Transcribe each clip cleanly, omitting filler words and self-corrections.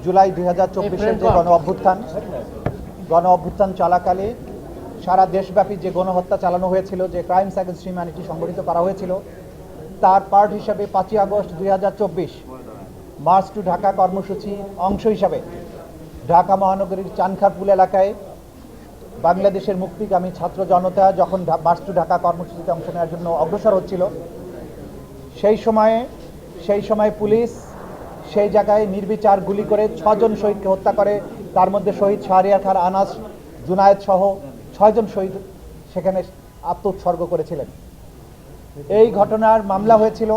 জুলাই 2024-এর যে গণ অভ্যুত্থান চলাকালে সারা দেশব্যাপী যে গণহত্যা চালানো হয়েছিল, যে ক্রাইমস অ্যাগেন্স্ট হিউম্যানিটি সংগঠিত করা হয়েছিল, তার পার্ট হিসাবে 5ই আগস্ট 2024 মার্চ টু ঢাকা কর্মসূচির অংশ হিসাবে ঢাকা মহানগরীর চানখারপুল এলাকায় বাংলাদেশের মুক্তিগামী ছাত্র জনতা যখন মার্চ টু ঢাকা কর্মসূচিতে অংশ নেওয়ার জন্য অগ্রসর হচ্ছিল, সেই সময় পুলিশ সেই জায়গায় নির্বিচার গুলি করে 6 জন শহীদকে হত্যা করে। তার মধ্যে শহীদ শাহরিয়ার খান, আনাস, জুনায়েদ সহ 6 জন শহীদ সেখানে আত্মোৎসর্গ করেছিলেন। এই ঘটনার মামলা হয়েছিল।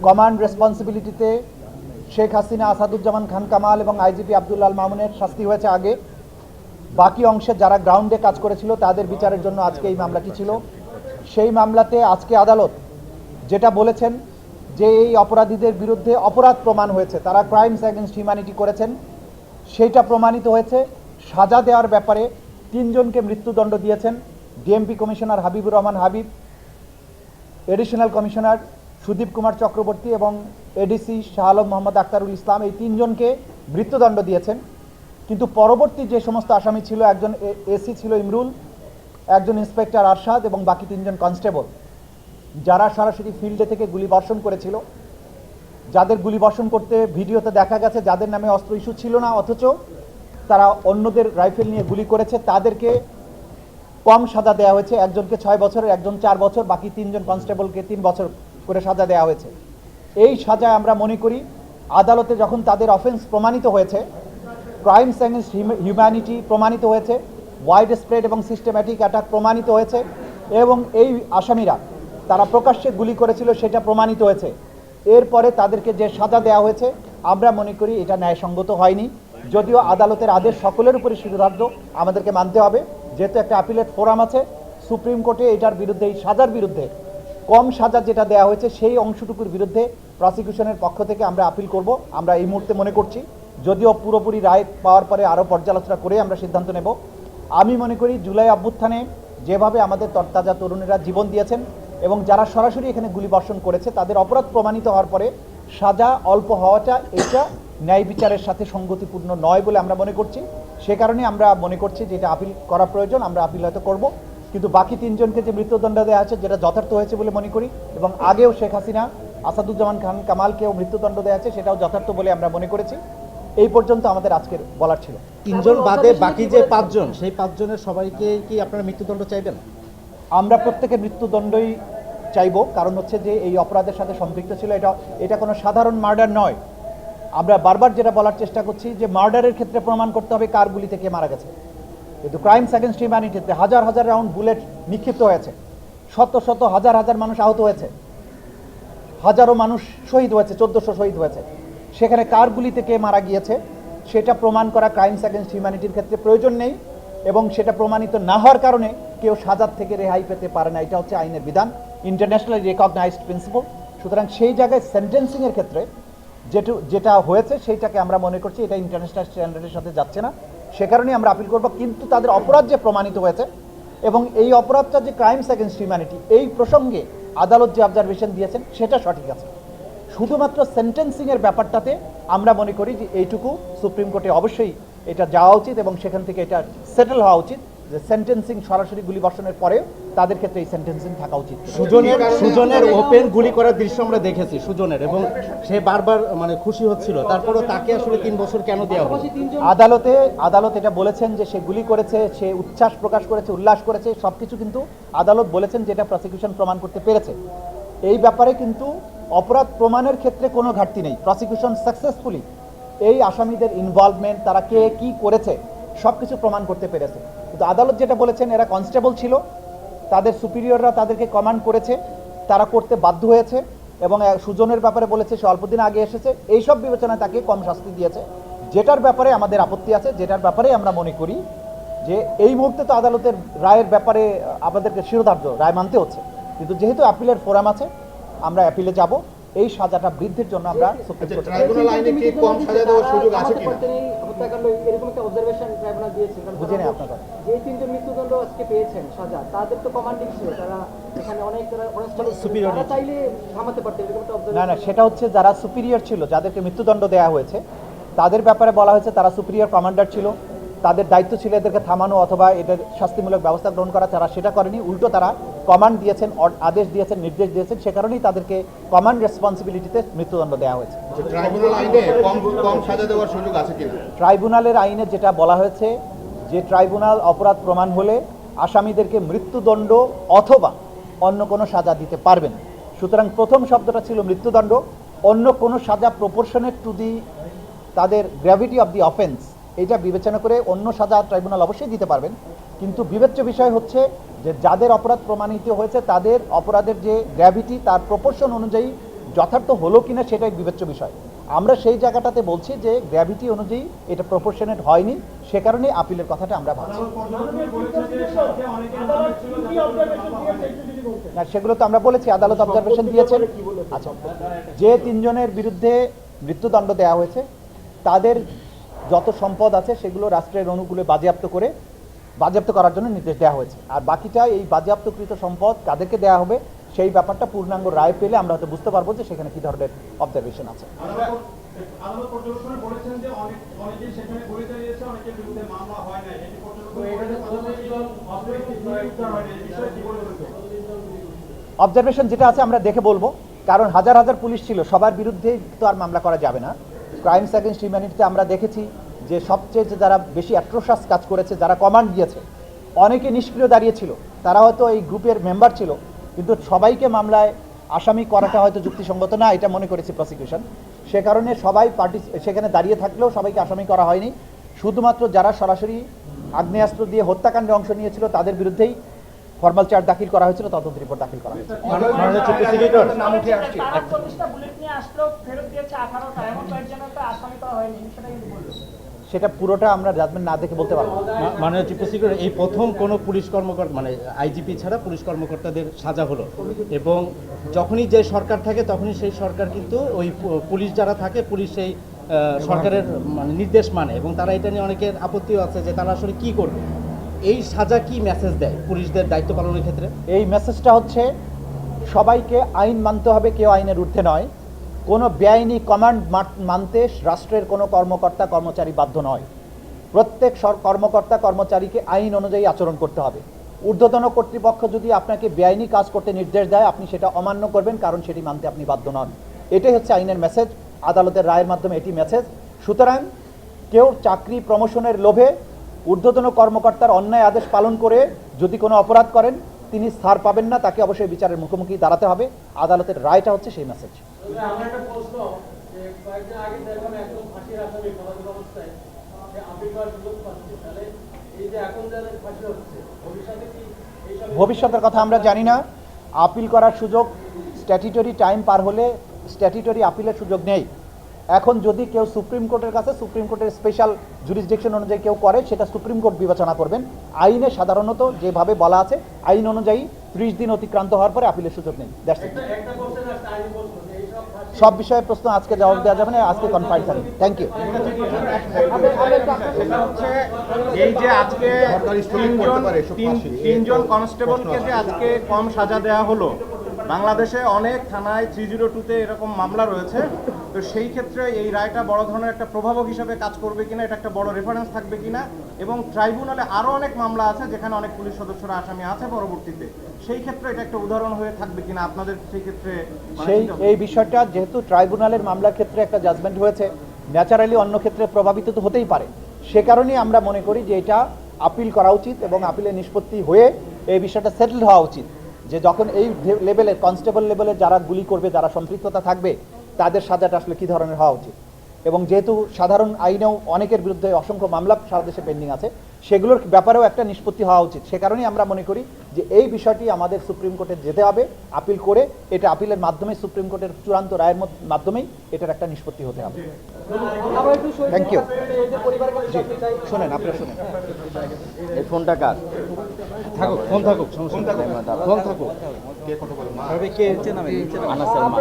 কমান্ড রেসপন্সিবিলিটিতে শেখ হাসিনা, আসাদুজ্জামান খান কামাল এবং আইজিপি আব্দুল মামুনের শাস্তি হয়েছে আগে। বাকি অংশে যারা গ্রাউন্ডে কাজ করেছিল তাদের বিচারের জন্য আজকে এই মামলাটি ছিল। সেই মামলাতে আজকে আদালত যেটা বলেছেন যে এই অপরাধীদের বিরুদ্ধে অপরাধ প্রমাণ হয়েছে, তারা ক্রাইমস অ্যাগেন্স্ট হিউম্যানিটি করেছেন, সেইটা প্রমাণিত হয়েছে। সাজা দেওয়ার ব্যাপারে 3 জনকে মৃত্যুদণ্ড দিয়েছেন। DMP commissioner Habibur Rahman Habib, additional commissioner Sudip Kumar Chakraborty এবং এডিসি শাহ আলম মোহাম্মদ আক্তারুল ইসলাম, এই 3 জনকে মৃত্যুদণ্ড দিয়েছেন। কিন্তু পরবর্তী যে সমস্ত আসামি ছিল, একজন এসি ছিল ইমরুল, একজন ইন্সপেক্টর আরশাদ এবং বাকি 3 জন কনস্টেবল, যারা সরাসরি ফিল্ডে থেকে গুলি বর্ষণ করেছিল, যাদের গুলি বর্ষণ করতে ভিডিওতে দেখা গেছে যাদের নামে অস্ত্র ইস্যু ছিল না, অথচ তারা অন্যদের রাইফেল নিয়ে গুলি করেছে, তাদেরকে কম সাজা দেওয়া হয়েছে। একজনকে 6 বছরের, একজন 4 বছর, বাকি 3 জন কনস্টেবলকে 3 বছর করে সাজা দেওয়া হয়েছে। এই সাজায় আমরা মনে করি আদালতে যখন তাদের অফেন্স প্রমাণিত হয়েছে, ক্রাইমস অ্যাগেন্স্ট হিউম্যানিটি প্রমাণিত হয়েছে, ওয়াইড স্প্রেড এবং সিস্টেম্যাটিক অ্যাটাক প্রমাণিত হয়েছে, এবং এই আসামিরা তারা প্রকাশ্যে গুলি করেছিল সেটা প্রমাণিত হয়েছে। এরপরে তাদেরকে যে সাজা দেওয়া হয়েছে আমরা মনে করি এটা ন্যায়সঙ্গত হয়নি। যদিও আদালতের আদেশ সকলের উপরে শিরোধার্য, আমাদেরকে মানতে হবে, যেহেতু একটা অ্যাপিলেট ফোরাম আছে সুপ্রিম কোর্টে, এটার বিরুদ্ধে, এই সাজার বিরুদ্ধে, কম সাজা যেটা দেওয়া হয়েছে সেই অংশটুকুর বিরুদ্ধে প্রসিকিউশনের পক্ষ থেকে আমরা আপিল করব। আমরা এই মুহূর্তে মনে করছি, যদিও পুরোপুরি রায় পাওয়ার পরে আরও পর্যালোচনা করে আমরা সিদ্ধান্ত নেব। আমি মনে করি জুলাই অভ্যুত্থানে যেভাবে আমাদের তরতাজা তরুণেরা জীবন দিয়েছেন এবং যারা সরাসরি এখানে গুলি বর্ষণ করেছে তাদের অপরাধ প্রমাণিত হওয়ার পরে সাজা অল্প হওয়াটা এটা ন্যায় বিচারের সাথে সঙ্গতিপূর্ণ নয় বলে আমরা মনে করছি। সে কারণে আমরা মনে করছি যে এটা আপিল করা প্রয়োজন, আমরা আপিল হয়তো করব। কিন্তু বাকি 3 জনকে যে মৃত্যুদণ্ড দেওয়া আছে যেটা যথার্থ হয়েছে বলে মনে করি, এবং আগেও শেখ হাসিনা, আসাদুজ্জামান খান কামালকেও মৃত্যুদণ্ড দেওয়া আছে, সেটাও যথার্থ বলে আমরা মনে করেছি। এই পর্যন্ত আমাদের আজকের বলার ছিল। 3 জন বাদে বাকি যে 5 জন, সেই 5 জনের সবাইকে কি আপনারা মৃত্যুদণ্ড চাইবেন? আমরা প্রত্যেকে মৃত্যুদণ্ডই চাইব, কারণ হচ্ছে যে এই অপরাধের সাথে সম্পৃক্ত ছিল। এটা কোনো সাধারণ মার্ডার নয়। আমরা বারবার যেটা বলার চেষ্টা করছি যে মার্ডারের ক্ষেত্রে প্রমাণ করতে হবে কার গুলি থেকে মারা গেছে, কিন্তু ক্রাইমস অ্যাগেন্স্ট হিউম্যানিটিতে হাজার হাজার রাউন্ড বুলেট নিক্ষিপ্ত হয়েছে, শত শত হাজার হাজার মানুষ আহত হয়েছে, হাজারো মানুষ শহীদ হয়েছে, 1400 শহীদ হয়েছে। সেখানে কার গুলি থেকে মারা গিয়েছে সেটা প্রমাণ করা ক্রাইমস অ্যাগেন্স্ট হিউম্যানিটির ক্ষেত্রে প্রয়োজন নেই, এবং সেটা প্রমাণিত না হওয়ার কারণে কেউ সাজার থেকে রেহাই পেতে পারে না। এটা হচ্ছে আইনের বিধান, ইন্টারন্যাশনালি রেকগনাইজড প্রিন্সিপল। সুতরাং সেই জায়গায় সেন্টেন্সিংয়ের ক্ষেত্রে যেটা হয়েছে সেইটাকে আমরা মনে করছি এটা ইন্টারন্যাশনাল স্ট্যান্ডার্ডের সাথে যাচ্ছে না, সে কারণেই আমরা আপিল করব। কিন্তু তাদের অপরাধ যে প্রমাণিত হয়েছে এবং এই অপরাধটা যে ক্রাইমস অ্যাগেন্স্ট হিউম্যানিটি, এই প্রসঙ্গে আদালত যে অবজারভেশন দিয়েছেন সেটা সঠিক আছে। শুধুমাত্র সেন্টেন্সিংয়ের ব্যাপারটাতে আমরা মনে করি যে এইটুকু সুপ্রিম কোর্টে অবশ্যই এটা যাওয়া উচিত এবং সেখান থেকে এটা সেটেল হওয়া উচিত যে সেন্টেন্সিং সরাসরি গুলি বর্ষণের পরে তাদের ক্ষেত্রে এই সেন্টেন্সিং থাকা উচিত। সুজনের ওপেন গুলি করার দৃশ্য আমরা দেখেছি সুজনের, এবং সে বারবার খুশি হচ্ছিল, তারপরও তাকে আসলে 3 বছর কেন দেওয়া হলো? আদালত এটা বলেছেন যে সে গুলি করেছে, সে উচ্ছ্বাস প্রকাশ করেছে, উল্লাস করেছে, সবকিছু কিন্তু আদালত বলেছেন যেটা প্রসিকিউশন প্রমাণ করতে পেরেছে। এই ব্যাপারে কিন্তু অপরাধ প্রমাণের ক্ষেত্রে কোনো ঘাটতি নেই। প্রসিকিউশন সাকসেসফুলি এই আসামিদের ইনভলভমেন্ট, তারা কে কি করেছে সব কিছু প্রমাণ করতে পেরেছে। কিন্তু আদালত যেটা বলেছেন, এরা কনস্টেবল ছিল, তাদের সুপিরিয়ররা তাদেরকে কমান্ড করেছে, তারা করতে বাধ্য হয়েছে, এবং সুজনের ব্যাপারে বলেছে সে অল্পদিন আগে এসেছে, এইসব বিবেচনায় তাকে কম শাস্তি দিয়েছে। যেটার ব্যাপারে আমাদের আপত্তি আছে, যেটার ব্যাপারে আমরা মনে করি যে এই মুহূর্তে তো আদালতের রায়ের ব্যাপারে আমাদেরকে শিরোধার্য রায় মানতে হচ্ছে, কিন্তু যেহেতু অ্যাপিলের ফোরাম আছে আমরা অ্যাপিলে যাব। এই সাজাটা বৃদ্ধির জন্য আমরা সুপ্রিম কোর্টে ট্রাইব্যুনাল আইনে কি কম সাজা দেওয়ার সুযোগ আছে কি? হত্যাকাণ্ড এরকম একটা অবজারভেশন ট্রাইব্যুনাল দিয়েছে, বুঝিনি আপনার কথা। যে 3 জন মৃত্যুদণ্ড আজকে পেয়েছেন সাজা, তাদের তো কমান্ডিং ছিল, তারা এখানে অনেক তারা চাইলে থামাতে পারতেন, এরকম একটা না, সেটা হচ্ছে যারা সুপিরিয়র ছিল, যাদেরকে মৃত্যুদণ্ড দেওয়া হয়েছে, তাদের ব্যাপারে বলা হয়েছে তারা সুপিরিয়র কমান্ডার ছিল, তাদের দায়িত্ব ছিল এদেরকে থামানো অথবা এদের শাস্তিমূলক ব্যবস্থা গ্রহণ করা, তারা সেটা করেনি, উল্টো তারা কমান্ড দিয়েছেন, আদেশ দিয়েছেন, নির্দেশ দিয়েছেন, সে কারণেই তাদেরকে কমান্ড রেসপন্সিবিলিটিতে মৃত্যুদণ্ড দেওয়া হয়েছে। ট্রাইব্যুনাল আইনে কম সাজা দেওয়ার সুযোগ আছে কিনা? ট্রাইব্যুনালের আইনে যেটা বলা হয়েছে যে ট্রাইব্যুনাল অপরাধ প্রমাণ হলে আসামিদেরকে মৃত্যুদণ্ড অথবা অন্য কোনো সাজা দিতে পারবেন। সুতরাং প্রথম শব্দটা ছিল মৃত্যুদণ্ড, অন্য কোনো সাজা প্রপোর্শনেট টু দি তাদের গ্র্যাভিটি অফ দি অফেন্স, এটা বিবেচনা করে অন্য সাজা ট্রাইব্যুনাল অবশ্যই দিতে পারবেন। কিন্তু বিবেচ্য বিষয় হচ্ছে যে যাদের অপরাধ প্রমাণিত হয়েছে তাদের অপরাধের যে গ্র্যাভিটি তার প্রপোর্শন অনুযায়ী যথার্থ হলো কিনা সেটাই বিবেচ্য বিষয়। আমরা সেই জায়গাটাতে বলছি যে গ্র্যাভিটি অনুযায়ী এটা প্রপোর্শনেট হয়নি, সে কারণে আপিলের কথাটা আমরা ভাবছি না, সেগুলো তো আমরা বলেছি আদালত অবজারভেশন দিয়েছেন। আচ্ছা, যে তিনজনের বিরুদ্ধে মৃত্যুদণ্ড দেওয়া হয়েছে তাদের যত সম্পদ আছে সেগুলো রাষ্ট্রের অনুকূলে বাজেয়াপ্ত করার জন্য নির্দেশ দেওয়া হয়েছে। আর বাকিটা এই বাজেয়াপ্তকৃত সম্পদ কাদেরকে দেওয়া হবে সেই ব্যাপারটা পূর্ণাঙ্গ রায় পেলে আমরা হয়তো বুঝতে পারবো যে সেখানে কি ধরনের অবজারভেশন আছে। আদালত পর্যবেক্ষণে বলেছেন যে অনেকেই সেখানে ঘুরে দাঁড়িয়েছে, অনেকের বিরুদ্ধে মামলা হয় নাই, এটি অবজারভেশন যেটা আছে আমরা দেখে বলবো, কারণ হাজার হাজার পুলিশ ছিল, সবার বিরুদ্ধে তো আর মামলা করা যাবে না। ক্রাইমস অ্যাগেনস্ট হিউম্যানিটিতে আমরা দেখেছি যে সবচেয়ে যারা বেশি অ্যাট্রোসাস কাজ করেছে, যারা কমান্ড দিয়েছে, অনেকে নিষ্ক্রিয় দাঁড়িয়েছিল, তারা হয়তো এই গ্রুপের মেম্বার ছিল, কিন্তু সবাইকে মামলায় আসামি করাটা হয়তো যুক্তিসঙ্গত না, এটা মনে করেছে প্রসিকিউশন। সে কারণে সবাই সেখানে দাঁড়িয়ে থাকলেও সবাইকে আসামি করা হয়নি, শুধুমাত্র যারা সরাসরি আগ্নেয়াস্ত্র দিয়ে হত্যাকাণ্ডে অংশ নিয়েছিল তাদের বিরুদ্ধেই ফর্মাল চার্জ দাখিল করা হয়েছিল, তদন্ত রিপোর্ট দাখিল করা হয়েছে। সেটা পুরোটা আমরা জাজমেন্ট না দেখে বলতে পারবো না। মাননীয় চিফ প্রসিকিউটর, এই প্রথম কোনো পুলিশ কর্মকর্তা মানে আইজিপি ছাড়া পুলিশ কর্মকর্তাদের সাজা হলো, এবং যখনই যে সরকার থাকে তখনই সেই সরকার কিন্তু ওই পুলিশ যারা থাকে পুলিশ সেই সরকারের মানে নির্দেশ মানে, এবং তারা এটা নিয়ে অনেকের আপত্তিও আছে যে তারা আসলে কি করবে। এই সাজা কি মেসেজ দেয় পুলিশদের দায়িত্ব পালনের ক্ষেত্রে? এই মেসেজটা হচ্ছে সবাইকে আইন মানতে হবে, কেউ আইনের ঊর্ধ্বে নয়। কোনো বেআইনি কমান্ড মানতে রাষ্ট্রের কোনো কর্মকর্তা কর্মচারী বাধ্য নয়। প্রত্যেক কর্মকর্তা কর্মচারীকে আইন অনুযায়ী আচরণ করতে হবে। ঊর্ধ্বতন কর্তৃপক্ষ যদি আপনাকে বেআইনি কাজ করতে নির্দেশ দেয় আপনি সেটা অমান্য করবেন, কারণ সেটি মানতে আপনি বাধ্য নন। এটাই হচ্ছে আইনের মেসেজ, আদালতের রায়ের মাধ্যমে এটি মেসেজ। সুতরাং কেউ চাকরি প্রমোশনের লোভে ঊর্ধ্বতন কর্মকর্তার অন্যায় আদেশ পালন করে যদি কোনো অপরাধ করেন তিনি ছাড় পাবেন না, তাকে অবশ্যই বিচারের মুখোমুখি দাঁড়াতে হবে। আদালতের রায়টা হচ্ছে সেই মেসেজ। ভবিষ্যতের কথা আমরা জানি না, আপিল করার সুযোগ স্ট্যাটিউটরি টাইম পার হলে স্ট্যাটিউটরি আপিলের সুযোগ নেই। এখন যদি কেউ সুপ্রিম কোর্টের কাছে সুপ্রিম কোর্টের স্পেশাল জুরিসডিকশন অনুযায়ী কেউ করে সেটা সুপ্রিম কোর্ট বিবেচনা করবেন। আইনে সাধারণত যেভাবে বলা আছে আইন অনুযায়ী 30 দিন অতিক্রান্ত হওয়ার পরে আপিলের সুযোগ নেই। সব বিষয়ে প্রশ্ন আজকে জবাব দেওয়া যাবে না, আজকে কনফাইন থাকবে। Thank you. এই যে আজকে তিনজন কনস্টেবলকে যে আজকে কম সাজা দেওয়া হলো, বাংলাদেশে অনেক থানায় 302-তে এরকম মামলা রয়েছে, তো সেই ক্ষেত্রে এই রায়টা বড় ধরনের একটা প্রভাবক হিসাবে কাজ করবে কিনা, এটা একটা বড় রেফারেন্স থাকবে কিনা, এবং ট্রাইব্যুনালে আরও অনেক মামলা আছে যেখানে অনেক পুলিশ সদস্যরা আসামি আছে পরবর্তীতে, সেই ক্ষেত্রে এটা একটা উদাহরণ হয়ে থাকবে কিনা আপনাদের সেই ক্ষেত্রে? এই বিষয়টা যেহেতু ট্রাইব্যুনালের মামলার ক্ষেত্রে একটা জাজমেন্ট হয়েছে, ন্যাচারালি অন্য ক্ষেত্রে প্রভাবিত তো হতেই পারে। সে কারণেই আমরা মনে করি যে এটা আপিল করা উচিত এবং আপিলের নিষ্পত্তি হয়ে এই বিষয়টা সেটেল হওয়া উচিত, যে যখন এই লেভেলের কনস্টেবল লেভেলের যারা গুলি করবে, যারা সম্পৃক্ততা থাকবে, তাদের সাজাটা আসলে কী ধরনের হওয়া উচিত। এবং যেহেতু সাধারণ আইনেও অনেকের বিরুদ্ধে অসংখ্য মামলা সারা দেশে পেন্ডিং আছে, সেগুলোর ব্যাপারেও একটা নিষ্পত্তি হওয়া উচিত। সে কারণেই আমরা মনে করি যে এই বিষয়টি আমাদের সুপ্রিম কোর্টে যেতে হবে, আপিল করে এটা আপিলের মাধ্যমে সুপ্রিম কোর্টের চূড়ান্ত রায়ের মাধ্যমেই এটার একটা নিষ্পত্তি হতে হবে। Thank you. শোনেন, আপনারা শোনেন। এই ফোনটা কার? থাকুক, ফোন থাকুক, সমস্যা নেই, ফোন থাকুক। কে কথা বলে? কে? আনাসের মা।